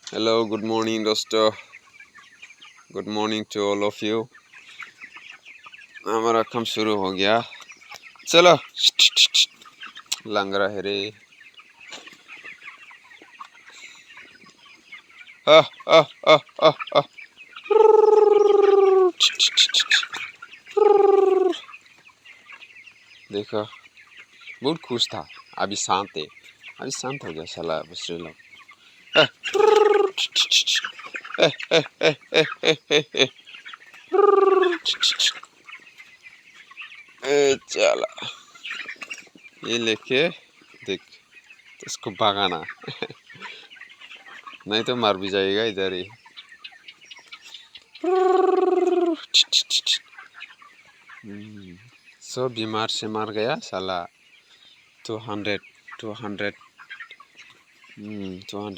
Hello good morning दोस्तों, good morning to all of you. हमारा काम शुरू हो गया। चलो लंग रहा है रे। आ, आ, आ, आ, आ। देखो बहुत खुश था, अभी शांत है। अभी शांत हो गया साला दूसरे लोग। चला ये लेके देख, तो इसको भगाना नहीं तो मर भी जाएगा इधर ही। सो बीमार से मर गया साला। 200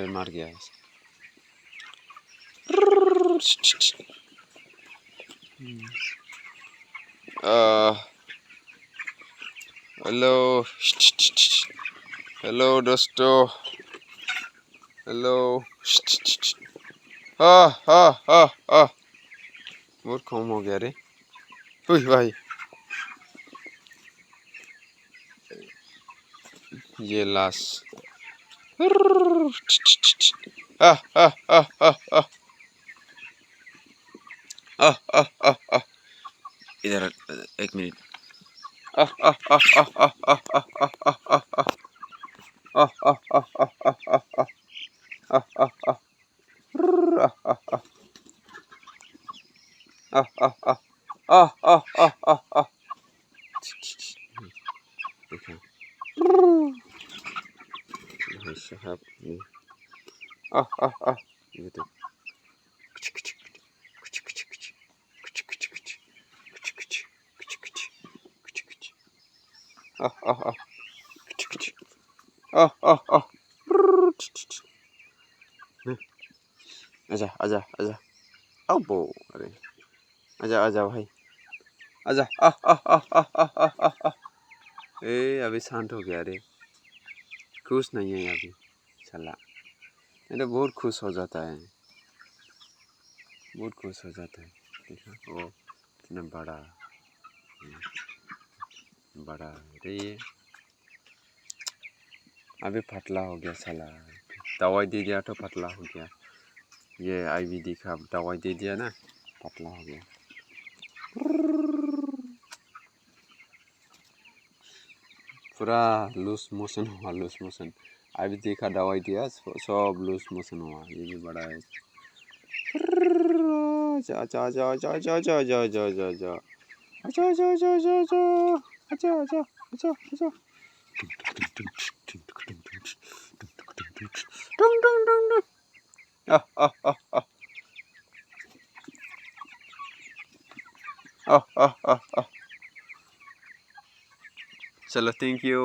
मर गया। हेलो हेलो दोस्तों, हेलो। बहुत कम हो गया रे। भाई ये लाश। इधर एक मिनट। देखो आजा आजा आजा। अब अरे आजा आजा भाई आजा। अभी शांत हो गया रे। खुश नहीं है अभी साला। नहीं तो बहुत खुश हो जाता है, बहुत खुश हो जाता है। देखा वो इतना बड़ा बड़ा रे। ये अभी पतला हो गया साला। दवाई दे दिया तो पतला हो गया। ये आईवीडी का दवाई दे दिया ना, पतला हो गया। पूरा लूज मोशन हुआ, लूज मोशन। आईवीडी का दवाई दिया, सब लूज मोशन हुआ। ये भी बड़ा है। जा जा जा जा जा जा जा जा जा जा आजा आजा आजा आजा आजा आजा आजा आजा आजा। चलो थैंक यू।